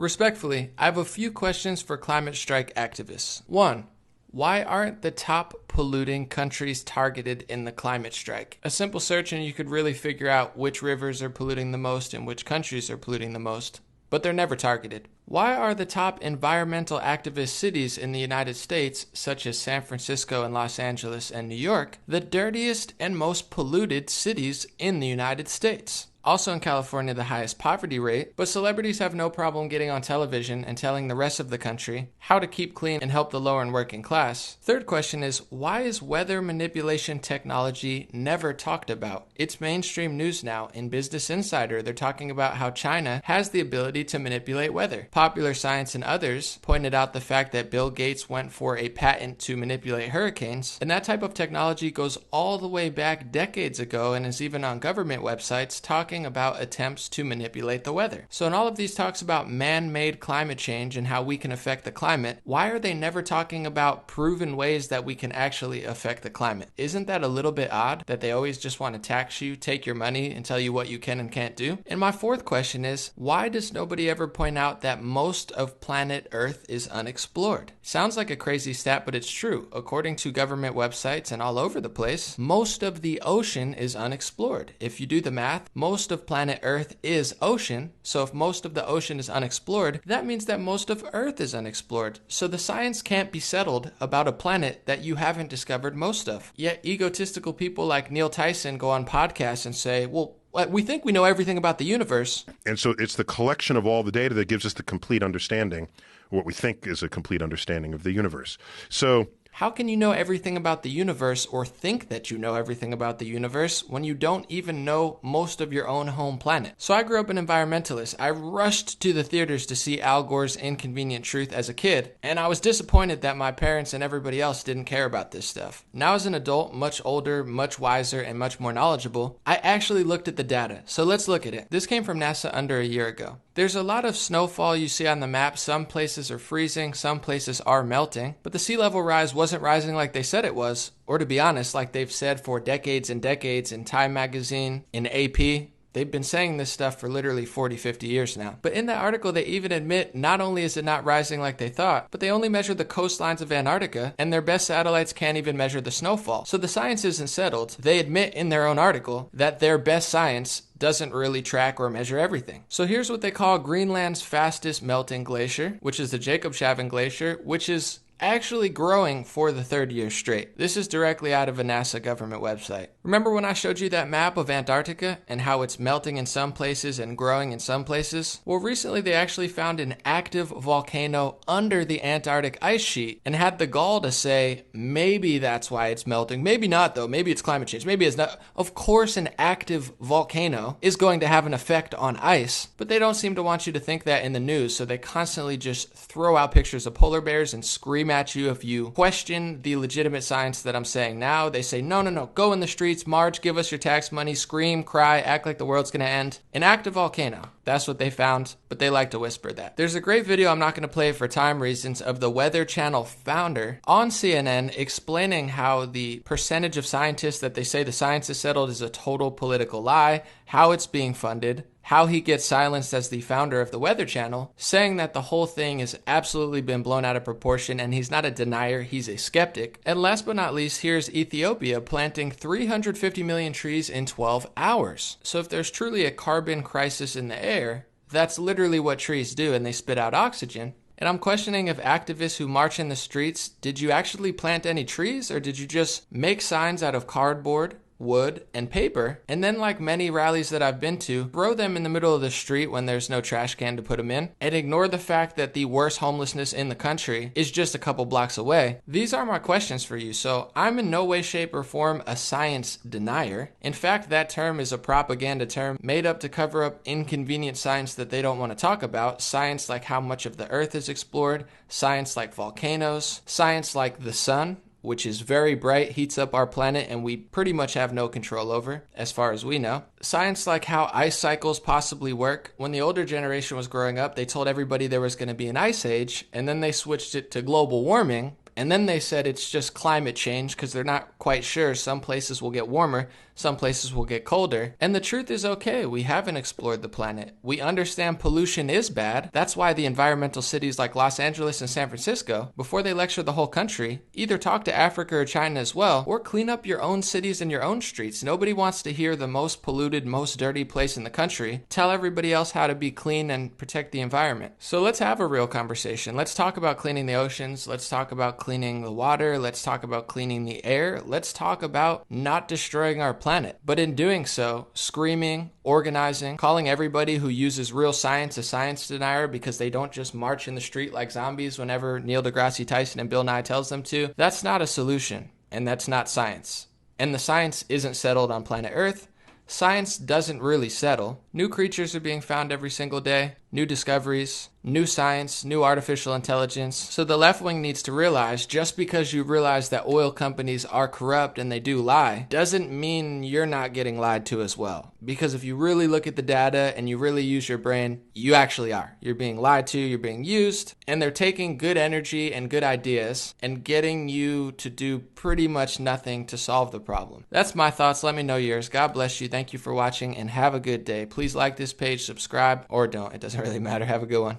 Respectfully, I have a few questions for climate strike activists. 1. Why aren't the top polluting countries targeted in the climate strike? A simple search and you could really figure out which rivers are polluting the most and which countries are polluting the most, but they're never targeted. Why are the top environmental activist cities in the United States, such as San Francisco and Los Angeles and New York, the dirtiest and most polluted cities in the United States? Also in California, the highest poverty rate, but celebrities have no problem getting on television and telling the rest of the country how to keep clean and help the lower and working class. Third question is, why is weather manipulation technology never talked about? It's mainstream news now. In Business Insider, they're talking about how China has the ability to manipulate weather. Popular Science and others pointed out the fact that Bill Gates went for a patent to manipulate hurricanes, and that type of technology goes all the way back decades ago and is even on government websites talking about attempts to manipulate the weather. So in all of these talks about man-made climate change and how we can affect the climate, why are they never talking about proven ways that we can actually affect the climate? Isn't that a little bit odd that they always just want to tax you, take your money, and tell you what you can and can't do? And my fourth question is, why does nobody ever point out that most of planet Earth is unexplored? Sounds like a crazy stat, but it's true. According to government websites and all over the place, most of the ocean is unexplored. If you do the math, most of planet Earth is ocean, so if most of the ocean is unexplored, that means that most of Earth is unexplored. So the science can't be settled about a planet that you haven't discovered most of. Yet egotistical people like Neil Tyson go on podcasts and say, well, we think we know everything about the universe. And so it's the collection of all the data that gives us the complete understanding, what we think is a complete understanding of the universe. So how can you know everything about the universe or think that you know everything about the universe when you don't even know most of your own home planet? So I grew up an environmentalist. I rushed to the theaters to see Al Gore's Inconvenient Truth as a kid, and I was disappointed that my parents and everybody else didn't care about this stuff. Now as an adult, much older, much wiser, and much more knowledgeable, I actually looked at the data. So let's look at it. This came from NASA under a year ago. There's a lot of snowfall you see on the map. Some places are freezing, some places are melting, but the sea level rise wasn't rising like they said it was, or to be honest, like they've said for decades and decades in Time Magazine, in AP. They've been saying this stuff for literally 40, 50 years now. But in that article, they even admit not only is it not rising like they thought, but they only measure the coastlines of Antarctica, and their best satellites can't even measure the snowfall. So the science isn't settled. They admit in their own article that their best science doesn't really track or measure everything. So here's what they call Greenland's fastest melting glacier, which is the Jakobshavn Glacier, which is actually growing for the third year straight. This is directly out of a NASA government website. Remember when I showed you that map of Antarctica and how it's melting in some places and growing in some places? Well, recently they actually found an active volcano under the Antarctic ice sheet and had the gall to say, maybe that's why it's melting. Maybe not though. Maybe it's climate change. Maybe it's not. Of course, an active volcano is going to have an effect on ice, but they don't seem to want you to think that in the news, so they constantly just throw out pictures of polar bears and scream at you if you question the legitimate science that I'm saying now. They say, no, go in the streets, march, give us your tax money, scream, cry, act like the world's gonna end. An active volcano. That's what they found, but they like to whisper that. There's a great video, I'm not gonna play it for time reasons, of the Weather Channel founder on CNN explaining how the percentage of scientists that they say the science is settled is a total political lie, how it's being funded, how he gets silenced as the founder of the Weather Channel, saying that the whole thing has absolutely been blown out of proportion and he's not a denier, he's a skeptic. And last but not least, here's Ethiopia planting 350 million trees in 12 hours. So if there's truly a carbon crisis in the air, that's literally what trees do, and they spit out oxygen. And I'm questioning if activists who march in the streets, did you actually plant any trees, or did you just make signs out of cardboard, wood, and paper, and then, like many rallies that I've been to, throw them in the middle of the street when there's no trash can to put them in, and ignore the fact that the worst homelessness in the country is just a couple blocks away? These are my questions for you. So I'm in no way, shape, or form a science denier. In fact, that term is a propaganda term made up to cover up inconvenient science that they don't want to talk about. Science like how much of the earth is explored, science like volcanoes, science like the sun, which is very bright, heats up our planet, and we pretty much have no control over, as far as we know. Science like how ice cycles possibly work. When the older generation was growing up, they told everybody there was going to be an ice age, and then they switched it to global warming, And then they said it's just climate change because they're not quite sure. Some places will get warmer, some places will get colder. And the truth is, okay, we haven't explored the planet. We understand pollution is bad. That's why the environmental cities like Los Angeles and San Francisco, before they lecture the whole country, either talk to Africa or China as well, or clean up your own cities and your own streets. Nobody wants to hear the most polluted, most dirty place in the country tell everybody else how to be clean and protect the environment. So let's have a real conversation. Let's talk about cleaning the oceans. Let's talk about cleaning the water. Let's talk about cleaning the air. Let's talk about not destroying our planet. But in doing so, screaming, organizing, calling everybody who uses real science a science denier because they don't just march in the street like zombies whenever Neil deGrasse Tyson and Bill Nye tells them to, that's not a solution, and that's not science. And the science isn't settled on planet Earth. Science doesn't really settle. New creatures are being found every single day, new discoveries, new science, new artificial intelligence. So the left wing needs to realize just because you realize that oil companies are corrupt and they do lie, doesn't mean you're not getting lied to as well. Because if you really look at the data and you really use your brain, you actually are. You're being lied to, you're being used, and they're taking good energy and good ideas and getting you to do pretty much nothing to solve the problem. That's my thoughts. Let me know yours. God bless you. Thank you for watching and have a good day. Please like this page, subscribe, or don't. It doesn't really matter. Have a good one.